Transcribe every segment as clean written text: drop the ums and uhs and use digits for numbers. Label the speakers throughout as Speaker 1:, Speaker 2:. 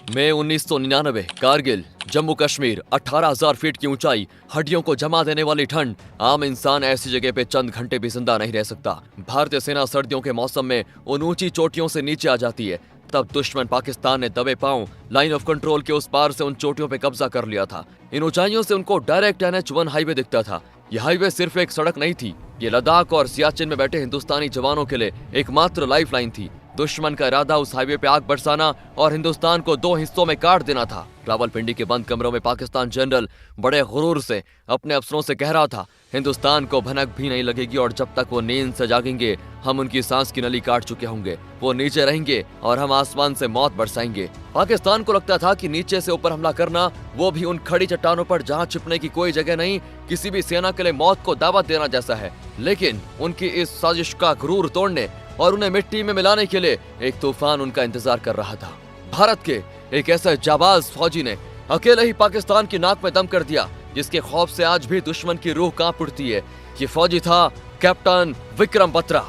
Speaker 1: मई 1999 Kargil, Jammu Kashmir, 18,000 feet की ऊंचाई, हड्डियों को जमा देने वाली ठंड। आम इंसान ऐसी जगह पे चंद घंटे भी जिंदा नहीं रह सकता। भारतीय सेना सर्दियों के मौसम में उन ऊंची चोटियों से नीचे आ जाती है। तब दुश्मन पाकिस्तान ने दबे पांव लाइन ऑफ कंट्रोल के उस पार से उन चोटियों पे कब्जा कर लिया था। इन ऊंचाइयों से उनको डायरेक्ट NH-1 हाईवे दिखता था। यह हाईवे सिर्फ एक सड़क नहीं थी, ये लद्दाख और सियाचिन में बैठे हिंदुस्तानी जवानों के लिए एकमात्र लाइफलाइन थी। दुश्मन का इरादा उस हाईवे पे आग बरसाना और हिंदुस्तान को दो हिस्सों में काट देना था। रावलपिंडी के बंद कमरों में पाकिस्तान जनरल बड़े गुरूर से अपने अफसरों से कह रहा था, हिंदुस्तान को भनक भी नहीं लगेगी और जब तक वो नींद से जागेंगे हम उनकी सांस की नली काट चुके होंगे। वो नीचे रहेंगे और हम आसमान से मौत बरसाएंगे। पाकिस्तान को लगता था कि नीचे से ऊपर हमला करना, वो भी उन खड़ी चट्टानों पर जहां छिपने की कोई जगह नहीं, किसी भी सेना के लिए मौत को दावत देना जैसा है। लेकिन उनकी इस साजिश का गुरूर तोड़ने और उन्हें मिट्टी में मिलाने के लिए एक तूफान उनका इंतजार कर रहा था। भारत के एक ऐसे जाबाज फौजी ने अकेले ही पाकिस्तान की नाक में दम कर दिया, जिसके खौफ से आज भी दुश्मन की रूह कांप उठती है। ये फौजी था कैप्टन विक्रम बत्रा।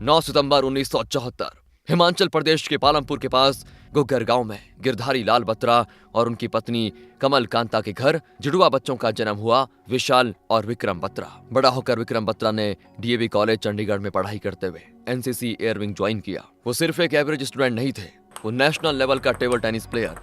Speaker 1: 9 सितंबर 1974 हिमाचल प्रदेश के पालमपुर के पास गुग्गर गांव में गिरधारी लाल बत्रा और उनकी पत्नी कमल कांता के घर जुड़वा बच्चों का जन्म हुआ, विशाल और विक्रम बत्रा। बड़ा होकर विक्रम बत्रा ने DAV कॉलेज चंडीगढ़ में पढ़ाई करते हुए NCC एयर विंग ज्वाइन किया। वो सिर्फ एक एवरेज स्टूडेंट नहीं थे, वो नेशनल लेवल का table tennis player.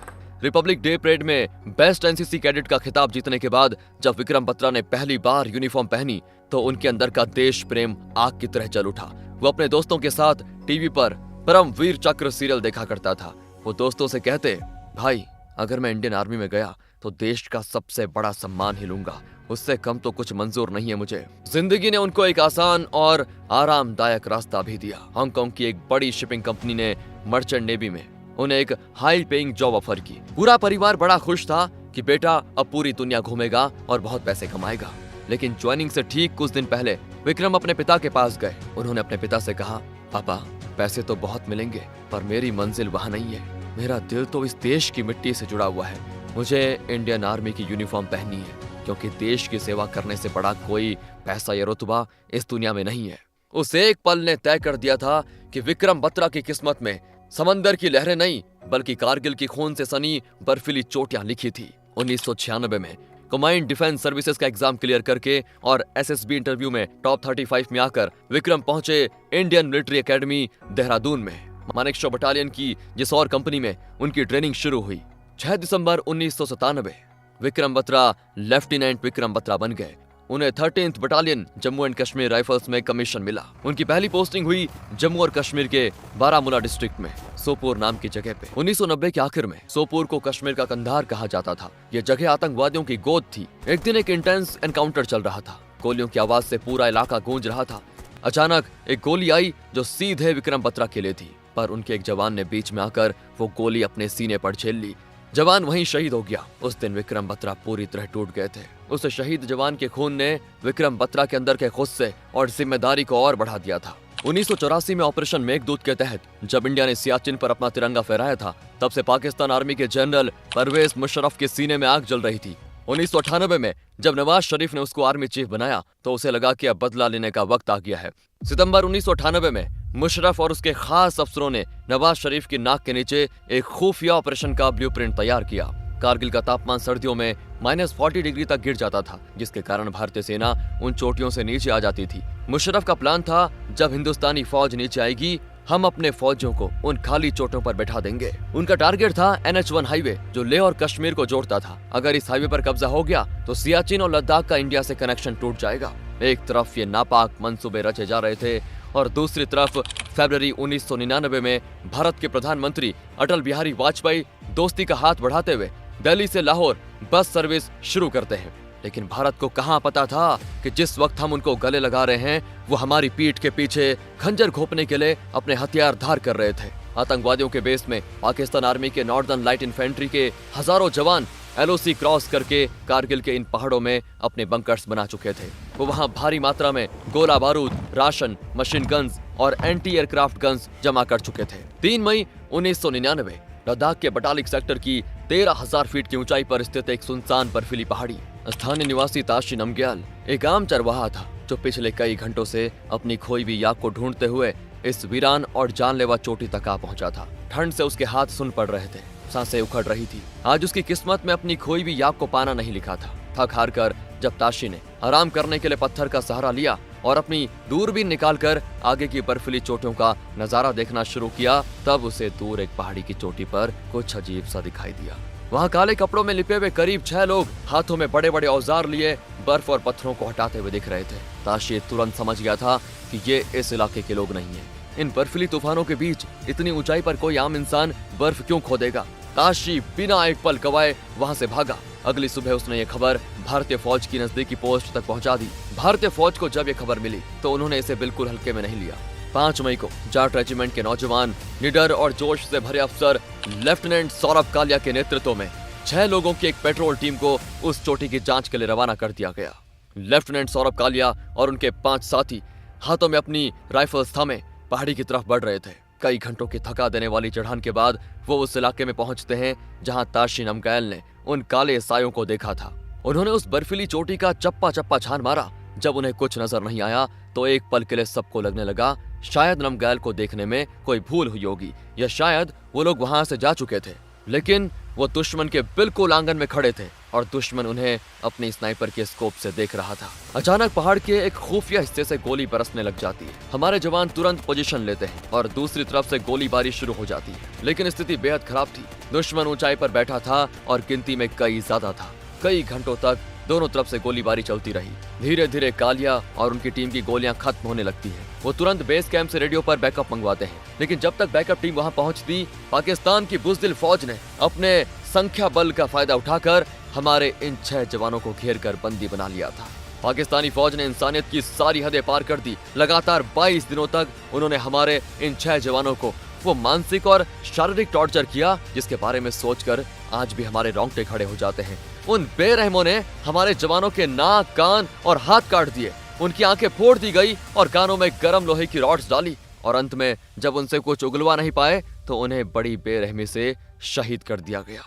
Speaker 1: Republic day parade में बेस्ट NCC कैडेट का खिताब जीतने के बाद जब विक्रम बत्रा ने पहली बार यूनिफॉर्म पहनी तो उनके अंदर का देश प्रेम आग की तरह जल उठा। वो अपने दोस्तों के साथ टीवी पर परमवीर चक्र सीरियल देखा करता था। वो दोस्तों से कहते, भाई अगर मैं इंडियन आर्मी में गया तो देश का सबसे बड़ा सम्मान ही लूंगा, उससे कम तो कुछ मंजूर नहीं है मुझे। जिंदगी ने उनको एक आसान और आरामदायक रास्ता भी दिया। हांगकांग की एक बड़ी शिपिंग कंपनी ने मर्चेंट नेवी में उन्हें एक हाई पेइंग जॉब ऑफर की। पूरा परिवार बड़ा खुश था कि बेटा अब पूरी दुनिया घूमेगा और बहुत पैसे कमाएगा। लेकिन ज्वाइनिंग से ठीक कुछ दिन पहले विक्रम अपने पिता के पास गए। उन्होंने अपने पिता से कहा, पापा पैसे तो बहुत मिलेंगे पर मेरी मंजिल वहां नहीं है। मेरा दिल तो इस देश की मिट्टी से जुड़ा हुआ है। मुझे इंडियन आर्मी की यूनिफॉर्म पहननी है, क्योंकि देश की सेवा करने से बड़ा कोई पैसा या रुतबा इस दुनिया में नहीं है। उस एक पल ने तय कर दिया था कि विक्रम बत्रा की किस्मत में समंदर की लहरें नहीं बल्कि कारगिल की खून से सनी बर्फीली चोटियां लिखी थी। 1996 में कमांड डिफेंस सर्विसेज का एग्जाम क्लियर करके और SSB इंटरव्यू में टॉप 35 में आकर विक्रम पहुंचे इंडियन मिलिट्री एकेडमी देहरादून में। मानेकशॉ बटालियन की जिस और कंपनी में उनकी ट्रेनिंग शुरू हुई। 6 दिसंबर 1997 विक्रम बत्रा लेफ्टिनेंट विक्रम बत्रा बन गए। उन्हें 13th battalion Jammu and Kashmir rifles में कमीशन मिला। उनकी पहली पोस्टिंग हुई जम्मू और कश्मीर के बारामूला डिस्ट्रिक्ट में सोपोर नाम की जगह पे। 1990 के आखिर में सोपोर को कश्मीर का कंधार कहा जाता था। यह जगह आतंकवादियों की गोद थी। एक दिन एक इंटेंस एनकाउंटर चल रहा था। गोलियों की आवाज से पूरा इलाका गूंज रहा था। अचानक एक गोली आई जो सीधे विक्रम बत्रा के लिए थी, पर उनके एक जवान ने बीच में आकर वो गोली अपने सीने पर झेल ली। जवान वहीं शहीद हो गया। उस दिन विक्रम बत्रा पूरी तरह टूट गए थे। उस शहीद जवान के खून ने विक्रम बत्रा के अंदर के गुस्से और जिम्मेदारी को और बढ़ा दिया था। 1984 में ऑपरेशन मेघदूत के तहत जब इंडिया ने सियाचिन पर अपना तिरंगा फहराया था, तब से पाकिस्तान आर्मी के जनरल परवेज मुशर्रफ के सीने में आग जल रही थी। 1998 में जब नवाज शरीफ ने उसको आर्मी चीफ बनाया तो उसे लगा कि अब बदला लेने का वक्त आ गया है। सितंबर 1998 में मुशर्रफ और उसके खास अफसरों ने नवाज शरीफ की नाक के नीचे एक खुफिया ऑपरेशन का ब्लूप्रिंट तैयार किया। कारगिल का तापमान सर्दियों में -40 डिग्री तक गिर जाता था, जिसके कारण भारतीय सेना उन चोटियों से नीचे आ जाती थी। मुशर्रफ का प्लान था, जब हिंदुस्तानी फौज नीचे आएगी हम अपने फौजियों को उन खाली चोटों पर बैठा देंगे। उनका टारगेट था NH-1 हाईवे जो लेह और कश्मीर को जोड़ता था। अगर इस हाईवे पर कब्जा हो गया तो सियाचिन और लद्दाख का इंडिया से कनेक्शन टूट जाएगा। एक तरफ ये नापाक मंसूबे रचे जा रहे थे और दूसरी तरफ फरवरी 1999 में भारत के प्रधानमंत्री अटल बिहारी वाजपेयी दोस्ती का हाथ बढ़ाते हुए दिल्ली से लाहौर बस सर्विस शुरू करते हैं। लेकिन भारत को कहां पता था कि जिस वक्त हम उनको गले लगा रहे हैं वो हमारी पीठ के पीछे खंजर घोंपने के लिए अपने हथियार धार कर रहे थे। आतंकवादियों के बेस में पाकिस्तान आर्मी के नॉर्दर्न लाइट इन्फेंट्री के हजारों जवान LOC क्रॉस करके कारगिल के इन पहाड़ों में अपने बंकर्स बना चुके थे। वो वहां भारी मात्रा में गोला बारूद, राशन, मशीन गन्स और एंटी एयरक्राफ्ट गन्स जमा कर चुके थे। 3 मई 1999 लद्दाख के बटालिक सेक्टर की 13,000 फीट की ऊंचाई पर स्थित एक सुनसान बर्फीली पहाड़ी। स्थानीय निवासी ताशी नमग्याल एक आम चरवाहा था जो पिछले कई घंटों से अपनी खोई हुई याक को ढूंढते हुए इस वीरान और जानलेवा चोटी तक आ पहुंचा था। ठंड से उसके हाथ सुन पड़ रहे थे। सांसें उखड़ रही थी। आज उसकी किस्मत में अपनी खोई हुई याक को पाना नहीं लिखा था। थक हार कर जब ताशी ने आराम करने के लिए पत्थर का सहारा लिया और अपनी दूरबीन निकालकर आगे की बर्फीली चोटियों का नजारा देखना शुरू किया, तब उसे दूर एक पहाड़ी की चोटी पर कुछ अजीब सा दिखाई दिया। वहाँ काले कपड़ों में लिपे हुए करीब 6 लोग हाथों में बड़े बड़े औजार लिए बर्फ और पत्थरों को हटाते हुए दिख रहे थे। ताशी तुरंत समझ गया था कि ये इस इलाके के लोग नहीं हैं। इन बर्फीली तूफानों के बीच इतनी ऊंचाई पर कोई आम इंसान बर्फ क्यों खोदेगा? ताशी बिना एक पल गवाए वहां से भागा। अगली सुबह उसने ये खबर भारतीय फौज की नजदीकी पोस्ट तक पहुंचा दी। भारतीय फौज को जब ये खबर मिली तो उन्होंने इसे बिल्कुल हल्के में नहीं लिया। 5 मई को जाट रेजिमेंट के नौजवान, निडर और जोश से भरे अफसर लेफ्टिनेंट सौरभ कालिया के नेतृत्व में 6 लोगों की एक पेट्रोल टीम को उस चोटी की जांच के लिए रवाना कर दिया गया। लेफ्टिनेंट सौरभ कालिया और उनके 5 साथी हाथों में अपनी राइफल्स थामे पहाड़ी की तरफ बढ़ रहे थे। कई घंटों की थका देने वाली चढ़ान के बाद वो उस इलाके में पहुंचते हैं जहां ताशी नमगैल ने उन काले सायों को देखा था। उन्होंने उस बर्फीली चोटी का चप्पा चप्पा छान मारा। जब उन्हें कुछ नजर नहीं आया तो एक पल के लिए सबको लगने लगा शायद नमगैल को देखने में कोई भूल हुई होगी या शायद वो लोग वहां से जा चुके थे। लेकिन वो दुश्मन के बिल्कुल आंगन में खड़े थे और दुश्मन उन्हें अपनी स्नाइपर के स्कोप से देख रहा था। अचानक पहाड़ के एक खुफिया हिस्से से गोली बरसने लग जाती है। हमारे जवान तुरंत पोजीशन लेते हैं और दूसरी तरफ से गोलीबारी शुरू हो जाती है। लेकिन स्थिति बेहद खराब थी। दुश्मन ऊंचाई पर बैठा था और गिनती में कई ज्यादा था। कई घंटों तक दोनों तरफ से गोलीबारी चलती रही। धीरे धीरे कालिया और उनकी टीम की गोलियां खत्म होने लगती हैं। वो तुरंत बेस कैंप से रेडियो पर बैकअप मंगवाते हैं। लेकिन जब तक बैकअप टीम वहां पहुंचती, पाकिस्तान की बुज़दिल फौज ने अपने संख्या बल का फायदा उठाकर हमारे इन 6 जवानों को घेर कर बंदी बना लिया था। पाकिस्तानी फौज ने इंसानियत की सारी हदें पार कर दी। लगातार 22 दिनों तक उन्होंने हमारे इन 6 जवानों को वो मानसिक और शारीरिक टॉर्चर किया जिसके बारे में सोचकर आज भी हमारे रोंगटे खड़े हो जाते हैं। उन बेरहमों ने हमारे जवानों के नाक, कान और हाथ काट दिए। उनकी आंखें फोड़ दी गई और कानों में गर्म लोहे की रॉड्स डाली और अंत में जब उनसे कुछ उगलवा नहीं पाए तो उन्हें बड़ी बेरहमी से शहीद कर दिया गया।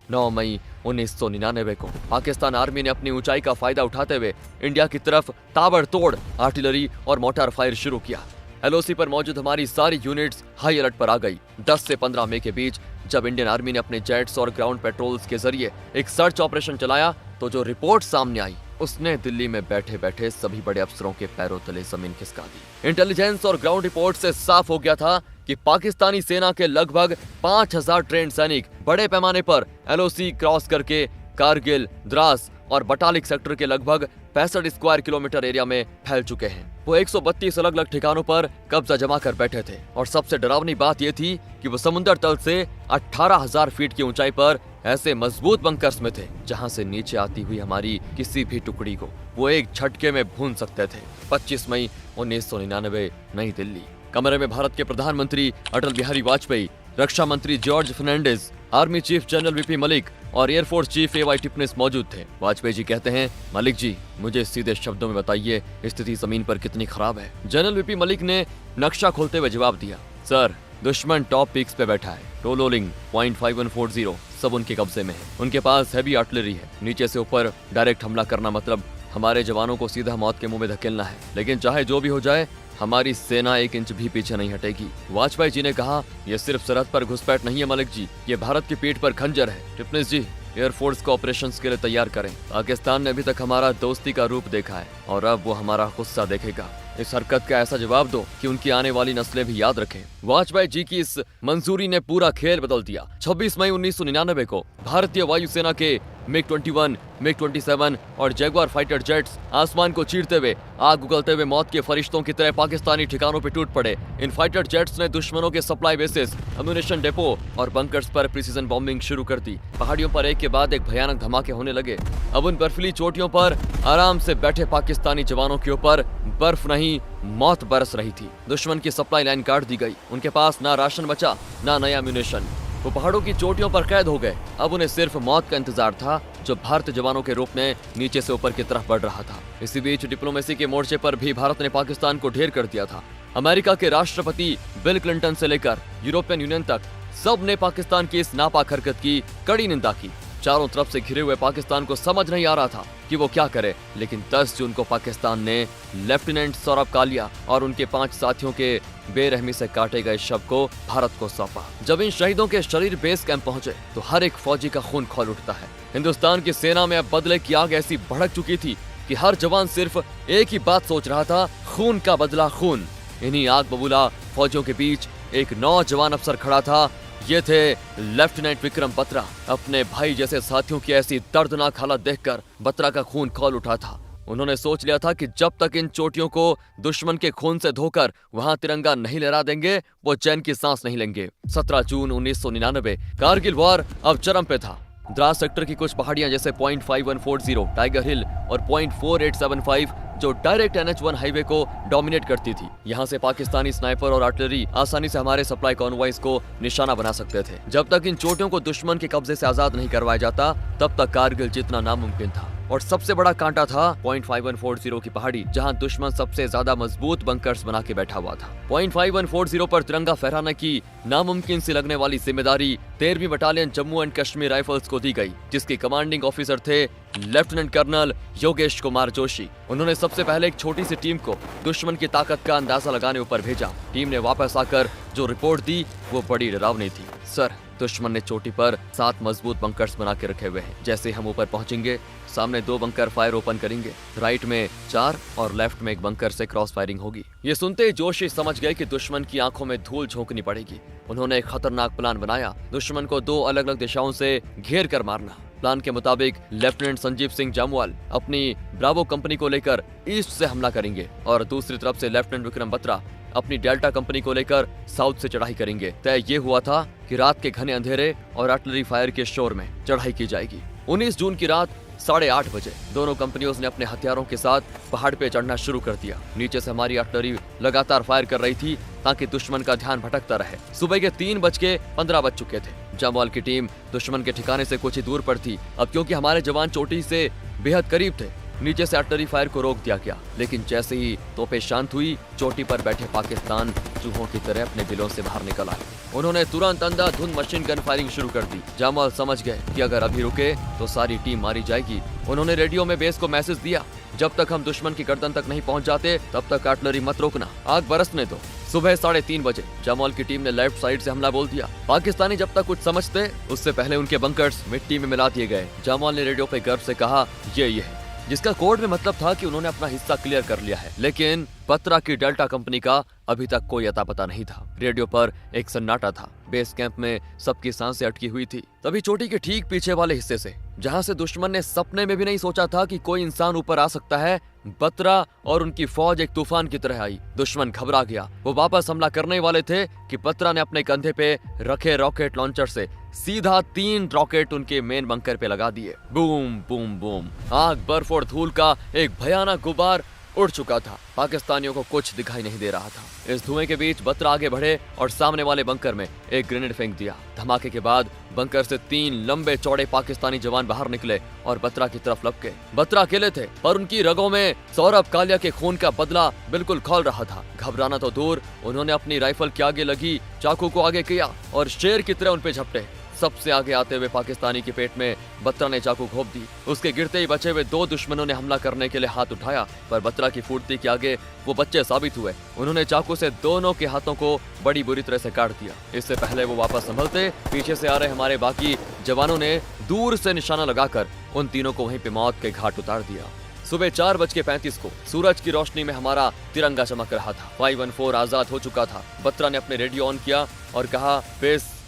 Speaker 1: 9 मई 1999 को पाकिस्तान आर्मी ने अपनी ऊंचाई का फायदा उठाते हुए इंडिया की तरफ ताबड़तोड़ आर्टिलरी और मोर्टार फायर शुरू किया। एलओसी पर मौजूद हमारी सारी यूनिट्स हाई अलर्ट पर आ गई। 10 से 15 मई के बीच जब इंडियन आर्मी ने अपने जेट्स और ग्राउंड पेट्रोल्स के जरिए एक सर्च ऑपरेशन चलाया तो जो रिपोर्ट सामने आई उसने दिल्ली में बैठे बैठे सभी बड़े अफसरों के पैरों तले जमीन खिसका दी। इंटेलिजेंस और ग्राउंड रिपोर्ट से साफ हो गया था कि पाकिस्तानी सेना के लगभग 5000 ट्रेंड सैनिक बड़े पैमाने पर एलओसी क्रॉस करके कारगिल, द्रास और बटालिक सेक्टर के लगभग 65 स्क्वायर किलोमीटर एरिया में फैल चुके हैं। वो 132 अलग अलग ठिकानों पर कब्जा जमा कर बैठे थे और सबसे डरावनी बात यह थी कि वो समुद्र तल से 18,000 फीट की ऊंचाई पर ऐसे मजबूत बंकर्स में थे जहां से नीचे आती हुई हमारी किसी भी टुकड़ी को वो एक झटके में भून सकते थे। 25 मई 1999 नई दिल्ली। कमरे में भारत के प्रधानमंत्री अटल बिहारी वाजपेयी, रक्षा मंत्री George Fernandes, army chief general V P Malik और एयरफोर्स चीफ एवाई टिपनिस मौजूद थे। वाजपेयी जी कहते हैं, मलिक जी मुझे सीधे शब्दों में बताइए स्थिति जमीन पर कितनी खराब है। जनरल वीपी मलिक ने नक्शा खोलते हुए जवाब दिया, सर दुश्मन टॉप पीक्स पे बैठा है। टोलोलिंग पॉइंट 5140 सब उनके कब्जे में है। उनके पास हैवी आर्टिलरी है। नीचे से ऊपर डायरेक्ट हमला करना मतलब हमारे जवानों को सीधा मौत के मुंह में धकेलना है। लेकिन चाहे जो भी हो जाए हमारी सेना 1 इंच भी पीछे नहीं हटेगी। वाजपेयी जी ने कहा, यह सिर्फ सरहद पर घुसपैठ नहीं है मलिक जी, ये भारत की पीठ पर खंजर है। टिपनिस जी एयरफोर्स को ऑपरेशंस के लिए तैयार करें। पाकिस्तान ने अभी तक हमारा दोस्ती का रूप देखा है और अब वो हमारा गुस्सा देखेगा। इस हरकत का ऐसा जवाब दो कि उनकी आने वाली नस्लें भी याद रखें। वाजपेयी जी की इस मंजूरी ने पूरा खेल बदल दिया। 26 मई 1999 को भारतीय वायुसेना के MiG-21, MiG-27 और जैगुआर फाइटर जेट्स आसमान को चीरते हुए आग उगलते हुए मौत के फरिश्तों की तरह पाकिस्तानी ठिकानों पर टूट पड़े। इन फाइटर जेट्स ने दुश्मनों के सप्लाई बेसिस, अम्यूनिशन डेपो और बंकर्स पर प्रिसीजन बॉम्बिंग शुरू कर दी। पहाड़ियों पर एक के बाद एक भयानक धमाके होने लगे। अब उन बर्फीली चोटियों पर आराम से बैठे पाकिस्तानी जवानों के ऊपर बर्फ नहीं मौत बरस रही थी। दुश्मन की सप्लाई लाइन काट दी गई। उनके पास ना राशन बचा ना नया अम्यूनिशन। वो पहाड़ों की चोटियों पर कैद हो गए। अब उन्हें सिर्फ मौत का इंतजार था जो भारतीय जवानों के रूप में नीचे से ऊपर की तरफ बढ़ रहा था। इसी बीच डिप्लोमेसी के मोर्चे पर भी भारत ने पाकिस्तान को ढेर कर दिया था। अमेरिका के राष्ट्रपति बिल क्लिंटन से लेकर यूरोपियन यूनियन तक सब ने पाकिस्तान की इस नापाक हरकत की कड़ी निंदा की। चारों तरफ से घिरे हुए पाकिस्तान को समझ नहीं आ रहा था कि वो क्या करे, लेकिन 10 जून को पाकिस्तान ने लेफ्टिनेंट सौरभ कालिया और उनके 5 साथियों के बेरहमी से काटे गए शव को भारत को सौंपा। जब इन शहीदों के शरीर बेस कैंप पहुंचे तो हर एक फौजी का खून खौल उठता है। हिंदुस्तान की सेना में अब बदले की आग ऐसी भड़क चुकी थी कि हर जवान सिर्फ एक ही बात सोच रहा था, खून का बदला खून। इन्हीं आग बबूला फौजियों के बीच एक नौजवान अफसर खड़ा था। ये थे लेफ्टिनेंट विक्रम बत्रा। अपने भाई जैसे साथियों की ऐसी दर्दनाक हालत देखकर बत्रा का खून खौल उठा था। उन्होंने सोच लिया था कि जब तक इन चोटियों को दुश्मन के खून से धोकर वहां तिरंगा नहीं लहरा देंगे, वो चैन की सांस नहीं लेंगे। 17 जून 1999 कारगिल वॉर अब चरम पे था। द्रास सेक्टर की कुछ पहाड़ियां जैसे .5140, टाइगर हिल और .4875 जो डायरेक्ट NH1 हाईवे को डोमिनेट करती थी। यहाँ से पाकिस्तानी स्नाइपर और आर्टिलरी आसानी से हमारे सप्लाई कॉन्वॉयज को निशाना बना सकते थे। जब तक इन चोटियों को दुश्मन के कब्जे से आजाद नहीं करवाया जाता, तब तक कारगिल जीतना नामुमकिन था। और सबसे बड़ा कांटा था .5140 की पहाड़ी, जहां दुश्मन सबसे ज्यादा मजबूत बंकर्स बना के बैठा हुआ था। .5140 पर तिरंगा फहराने की नामुमकिन सी लगने वाली जिम्मेदारी 13वीं battalion Jammu and Kashmir rifles को दी गई, जिसके कमांडिंग ऑफिसर थे लेफ्टिनेंट कर्नल योगेश कुमार जोशी। उन्होंने सबसे पहले एक छोटी सी टीम को दुश्मन की ताकत का अंदाजा लगाने ऊपर भेजा। टीम ने वापस आकर जो रिपोर्ट दी वो बड़ी डरावनी थी। सर, दुश्मन ने चोटी पर 7 मजबूत बंकर्स बना के रखे हुए हैं। जैसे हम ऊपर पहुंचेंगे, सामने 2 बंकर फायर ओपन करेंगे, राइट में 4 और लेफ्ट में 1 बंकर से क्रॉस फायरिंग होगी। ये सुनते ही जोशी समझ गए कि दुश्मन की आंखों में धूल झोंकनी पड़ेगी। उन्होंने एक खतरनाक प्लान बनाया, दुश्मन को 2 अलग अलग दिशाओं से घेर कर मारना। प्लान के मुताबिक लेफ्टिनेंट संजीव सिंह जामवाल अपनी ब्रावो कंपनी को लेकर ईस्ट से हमला करेंगे और दूसरी तरफ से लेफ्टिनेंट विक्रम बत्रा अपनी डेल्टा कंपनी को लेकर साउथ से चढ़ाई करेंगे। तय ये हुआ था कि रात के घने अंधेरे और आर्टिलरी फायर के शोर में चढ़ाई की जाएगी। 19 जून की रात 8:30 बजे दोनों कंपनियों ने अपने हथियारों के साथ पहाड़ पे चढ़ना शुरू कर दिया। नीचे से हमारी आर्टिलरी लगातार फायर कर रही थी ताकि दुश्मन का ध्यान भटकता रहे। सुबह के 3:15 बज चुके थे। जामवाल की टीम दुश्मन के ठिकाने से कुछ ही दूर पर थी। अब क्योंकि हमारे जवान चोटी से बेहद करीब थे, नीचे से आर्टिलरी फायर को रोक दिया गया। लेकिन जैसे ही तोपें शांत हुई, चोटी पर बैठे पाकिस्तान चूहों की तरह अपने बिलों से बाहर निकल आए। उन्होंने तुरंत अंधाधुंध मशीन गन फायरिंग शुरू कर दी। जामवाल समझ गए कि अगर अभी रुके तो सारी टीम मारी जाएगी। उन्होंने रेडियो में बेस को मैसेज दिया, जब तक हम दुश्मन की गर्दन तक नहीं पहुंच जाते तब तक आर्टिलरी मत रोकना, आग बरसने दो। सुबह 3:30 बजे जामवाल की टीम ने लेफ्ट साइड से हमला बोल दिया। पाकिस्तानी जब तक कुछ समझते उससे पहले उनके बंकर्स मिट्टी में मिला दिए गए। जामवाल ने रेडियो पे गर्व से कहा, ये है, जिसका कोड में मतलब था कि उन्होंने अपना हिस्सा क्लियर कर लिया है। लेकिन बत्रा की डेल्टा कंपनी का अभी तक कोई अता पता नहीं था। रेडियो पर एक सन्नाटा था। बेस कैंप में सबकी सांसें अटकी हुई थी। तभी चोटी के ठीक पीछे वाले हिस्से से, जहां से दुश्मन ने सपने में भी नहीं सोचा था कि कोई इंसान ऊपर आ सकता है, बत्रा और उनकी फौज एक तूफान की तरह आई। दुश्मन घबरा गया। वो वापस हमला करने वाले थे कि बत्रा ने अपने कंधे पे रखे रॉकेट लॉन्चर से सीधा 3 रॉकेट उनके मेन बंकर पे लगा दिए। Boom boom boom. आग, बर्फ और धूल का एक भयानक गुबार उड़ चुका था। पाकिस्तानियों को कुछ दिखाई नहीं दे रहा था। इस धुएं के बीच बत्रा आगे बढ़े और सामने वाले बंकर में एक ग्रेनेड फेंक दिया। धमाके के बाद बंकर से 3 लंबे चौड़े पाकिस्तानी जवान बाहर निकले और बत्रा की तरफ लपके। बत्रा अकेले थे पर उनकी रगों में सौरभ कालिया के खून का बदला बिल्कुल खौल रहा था। घबराना तो दूर, उन्होंने अपनी राइफल के आगे लगी चाकू को आगे किया और शेर की तरह उन पे झपटे। सबसे आगे आते हुए पाकिस्तानी के पेट में बत्रा ने चाकू घोंप दी। उसके गिरते ही बचे हुए 2 दुश्मनों ने हमला करने के लिए हाथ उठाया, पर बत्रा की फुर्ती के आगे वो बच्चे साबित हुए। उन्होंने चाकू से दोनों के हाथों को बड़ी बुरी तरह से काट दिया। इससे पहले वो वापस संभलते, पीछे से आ रहे हमारे बाकी जवानों ने दूर से निशाना लगाकर उन तीनों को वहीं पे मौत के घाट उतार दिया। सुबह 4:35 को सूरज की रोशनी में हमारा तिरंगा चमक रहा था। 514 आजाद हो चुका था। बत्रा ने अपने रेडियो ऑन किया और कहा,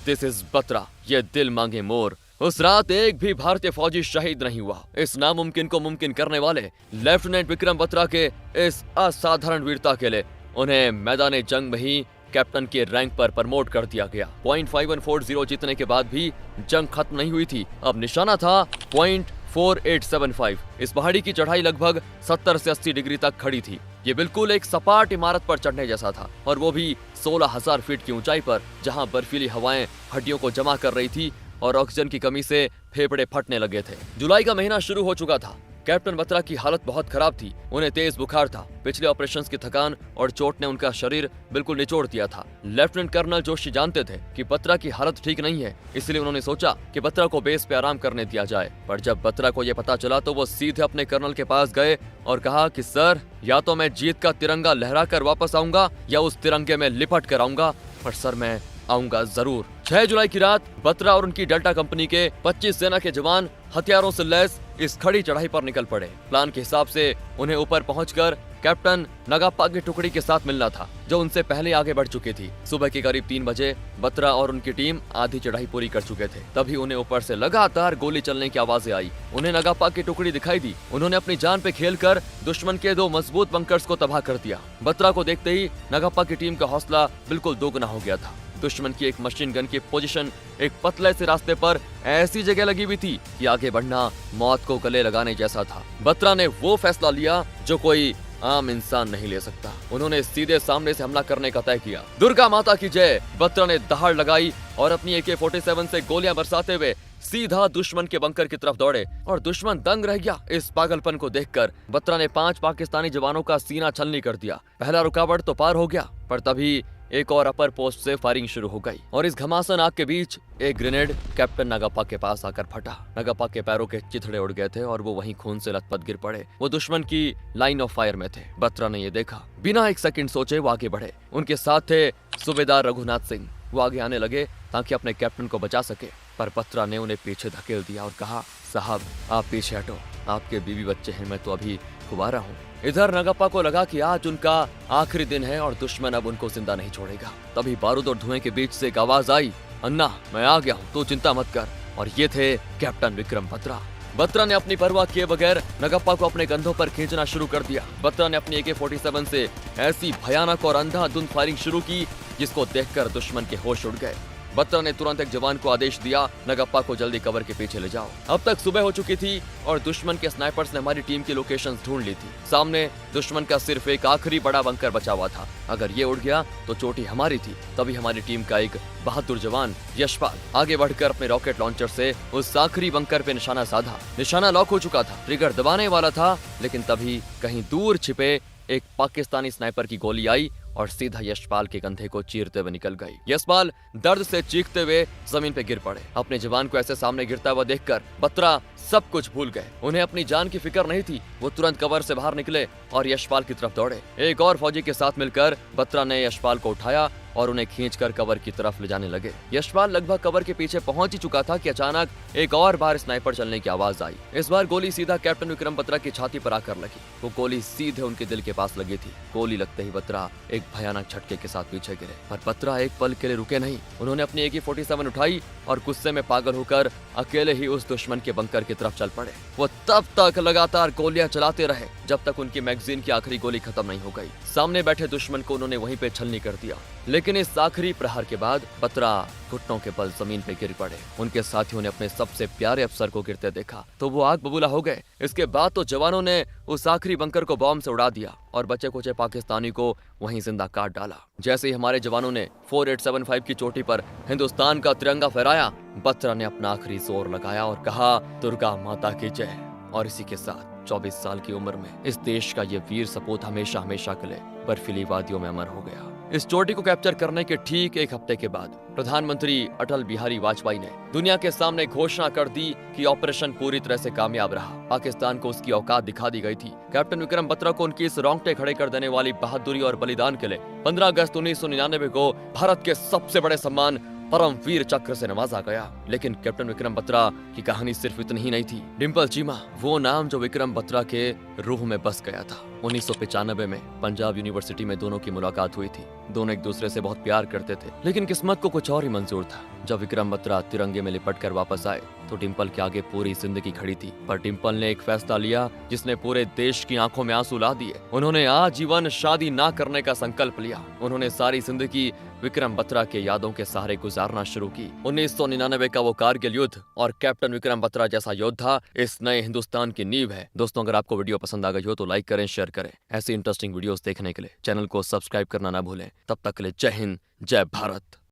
Speaker 1: दिस इज बत्रा, ये दिल मांगे मोर। उस रात एक भी भारतीय फौजी शहीद नहीं हुआ। इस नामुमकिन को मुमकिन करने वाले लेफ्टिनेंट विक्रम बत्रा के इस असाधारण वीरता के लिए उन्हें मैदान जंग में ही कैप्टन के रैंक पर प्रमोट कर दिया गया। .5140 जीतने के बाद भी जंग खत्म नहीं हुई थी। अब निशाना था .4875। इस पहाड़ी की चढ़ाई लगभग 70 से 80 डिग्री तक खड़ी थी। ये बिल्कुल एक सपाट इमारत पर चढ़ने जैसा था, और वो भी 16,000 फीट की ऊंचाई पर, जहां बर्फीली हवाएं हड्डियों को जमा कर रही थी और ऑक्सीजन की कमी से फेफड़े फटने लगे थे। जुलाई का महीना शुरू हो चुका था। कैप्टन बत्रा की हालत बहुत खराब थी। उन्हें तेज बुखार था। पिछले ऑपरेशंस की थकान और चोट ने उनका शरीर बिल्कुल निचोड़ दिया था। लेफ्टिनेंट कर्नल जोशी जानते थे कि बत्रा की हालत ठीक नहीं है, इसलिए उन्होंने सोचा कि बत्रा को बेस पे आराम करने दिया जाए। पर जब बत्रा को यह पता चला तो वो सीधे अपने कर्नल के पास गए और कहा कि सर, या तो मैं जीत का तिरंगा लहरा कर वापस आऊंगा या उस तिरंगे में लिपट कर आऊंगा, पर सर मैं आऊंगा जरूर। 6 जुलाई की रात बत्रा और उनकी डेल्टा कंपनी के 25 सेना के जवान हथियारों से लैस इस खड़ी चढ़ाई पर निकल पड़े। प्लान के हिसाब से उन्हें ऊपर पहुंचकर कैप्टन नगाप्पा की टुकड़ी के साथ मिलना था, जो उनसे पहले आगे बढ़ चुकी थी। सुबह के करीब 3 बजे बत्रा और उनकी टीम आधी चढ़ाई पूरी कर चुके थे। तभी उन्हें ऊपर से लगातार गोली चलने की आवाजें आई। उन्हें नगाप्पा की टुकड़ी दिखाई दी। उन्होंने अपनी जान पे खेलकर दुश्मन के 2 मजबूत बंकर्स को तबाह कर दिया। बत्रा को देखते ही नगाप्पा की टीम का हौसला बिल्कुल दोगुना हो गया था। दुश्मन की एक मशीन गन की पोजीशन एक पतले से रास्ते पर ऐसी जगह लगी हुई थी कि आगे बढ़ना मौत को गले लगाने जैसा था। बत्रा ने वो फैसला लिया जो कोई आम इंसान नहीं ले सकता। उन्होंने सीधे सामने से हमला करने का तय किया। दुर्गा माता की जय। बत्रा ने दहाड़ लगाई और अपनी AK-47 से गोलियां बरसाते हुए सीधा दुश्मन के बंकर की तरफ दौड़े और दुश्मन दंग रह गया। इस पागलपन को देखकर बत्रा ने 5 पाकिस्तानी जवानों का सीना छलनी कर दिया। पहला रुकावट तो पार हो गया, पर तभी एक और अपर पोस्ट से फायरिंग शुरू हो गई और इस घमासान आग के बीच एक ग्रेनेड कैप्टन नगाप्पा के पास आकर फटा। नगाप्पा के पैरों के चिथड़े उड़ गए थे और वो वहीं खून से लथपथ गिर पड़े। वो दुश्मन की लाइन ऑफ फायर में थे। बत्रा ने ये देखा। बिना एक सेकंड सोचे वो आगे बढ़े। उनके साथ थे सूबेदार रघुनाथ सिंह। वो आगे आने लगे ताकि अपने कैप्टन को बचा सके, पर बत्रा ने उन्हें पीछे धकेल दिया और कहा, साहब आप पीछे हटो, आपके बीवी बच्चे हैं, मैं तो अभी कुंवारा हूँ। इधर नगाप्पा को लगा कि आज उनका आखिरी दिन है और दुश्मन अब उनको जिंदा नहीं छोड़ेगा। तभी बारूद और धुएं के बीच से एक आवाज आई, अन्ना मैं आ गया हूँ, तू चिंता मत कर। और ये थे कैप्टन विक्रम बत्रा। बत्रा ने अपनी परवाह किए बगैर नगाप्पा को अपने कंधों पर खींचना शुरू कर दिया। बत्रा ने अपनी AK-47 से ऐसी भयानक और अंधाधुंध फायरिंग शुरू की जिसको देखकर दुश्मन के होश उड़ गए। बत्रा ने तुरंत एक जवान को आदेश दिया, नगाप्पा को जल्दी कवर के पीछे ले जाओ। अब तक सुबह हो चुकी थी और दुश्मन के स्नाइपर्स ने हमारी टीम की लोकेशंस ढूंढ ली थी। सामने दुश्मन का सिर्फ एक आखिरी बड़ा बंकर बचा हुआ था। अगर ये उड़ गया तो चोटी हमारी थी। तभी हमारी टीम का एक बहादुर जवान यशपाल आगे बढ़कर अपने रॉकेट लॉन्चर से उस आखिरी बंकर पे निशाना साधा। निशाना लॉक हो चुका था, ट्रिगर दबाने वाला था, लेकिन तभी कहीं दूर छिपे एक पाकिस्तानी स्नाइपर की गोली आई और सीधा यशपाल के कंधे को चीरते हुए निकल गई। यशपाल दर्द से चीखते हुए जमीन पे गिर पड़े। अपने जवान को ऐसे सामने गिरता हुआ देखकर बत्रा सब कुछ भूल गए। उन्हें अपनी जान की फिक्र नहीं थी। वो तुरंत कवर से बाहर निकले और यशपाल की तरफ दौड़े। एक और फौजी के साथ मिलकर बत्रा ने यशपाल को उठाया और उन्हें खींचकर कवर की तरफ ले जाने लगे। यशपाल लगभग कवर के पीछे पहुंच ही चुका था कि अचानक एक और बार स्नाइपर चलने की आवाज आई। इस बार गोली सीधा कैप्टन विक्रम बत्रा की छाती पर आकर लगी। वो गोली सीधे उनके दिल के पास लगी थी। गोली लगते ही बत्रा एक भयानक झटके के साथ पीछे गिरे, पर बत्रा एक पल के लिए रुके नहीं। उन्होंने अपनी AK-47 उठाई और गुस्से में पागल होकर अकेले ही उस दुश्मन के बंकर की तरफ चल पड़े। वो तब तक लगातार गोलियां चलाते रहे जब तक उनकी मैगजीन की आखिरी गोली खत्म नहीं हो गई। सामने बैठे दुश्मन को उन्होंने वहीं पे छलनी कर दिया, लेकिन इस आखिरी प्रहार के बाद बत्रा घुटनों के बल जमीन पे गिर पड़े। उनके साथियों ने अपने सबसे प्यारे अफसर को गिरते देखा तो वो आग बबूला हो गए। इसके बाद तो जवानों ने उस आखिरी बंकर को बॉम्ब से उड़ा दिया और बचे कुचे पाकिस्तानी को वहीं जिंदा काट डाला। जैसे ही हमारे जवानों ने 4875 की चोटी पर हिंदुस्तान का तिरंगा फहराया, बत्रा ने अपना आखिरी जोर लगाया और कहा, दुर्गा माता की जय। और इसी के साथ 24 साल की उम्र में इस देश का ये वीर सपूत हमेशा हमेशा के लिए बर्फीली वादियों में अमर हो गया। इस चोटी को कैप्चर करने के ठीक एक हफ्ते के बाद प्रधानमंत्री अटल बिहारी वाजपेयी ने दुनिया के सामने घोषणा कर दी कि ऑपरेशन पूरी तरह से कामयाब रहा। पाकिस्तान को उसकी औकात दिखा दी गई थी। कैप्टन विक्रम बत्रा को उनकी इस रोंगटे खड़े कर देने वाली बहादुरी और बलिदान के लिए 15 अगस्त 1999 को भारत के सबसे बड़े सम्मान परम वीर चक्र से नवाजा गया। लेकिन कैप्टन विक्रम बत्रा की कहानी सिर्फ इतनी ही नहीं थी। डिम्पल चीमा, वो नाम जो विक्रम बत्रा के रूह में बस गया था। 1995 में पंजाब यूनिवर्सिटी में दोनों की मुलाकात हुई थी। दोनों एक दूसरे से बहुत प्यार करते थे, लेकिन किस्मत को कुछ और ही मंजूर था। जब विक्रम बत्रा तिरंगे में लिपट कर वापस आए तो डिम्पल के आगे पूरी जिंदगी खड़ी थी। पर डिम्पल ने एक फैसला लिया जिसने पूरे देश की आंखों में आंसू ला दिए। उन्होंने आजीवन शादी ना करने का संकल्प लिया। उन्होंने सारी जिंदगी विक्रम बत्रा के यादों के सहारे गुजारना शुरू की। 1999 का वो कारगिल युद्ध और कैप्टन विक्रम बत्रा जैसा योद्धा इस नए हिंदुस्तान की नींव है। दोस्तों, अगर आपको वीडियो पसंद आ गई हो तो लाइक करें, शेयर करें। ऐसी इंटरेस्टिंग वीडियोस देखने के लिए चैनल को सब्सक्राइब करना ना भूलें। तब तक के लिए जय हिंद, जय भारत।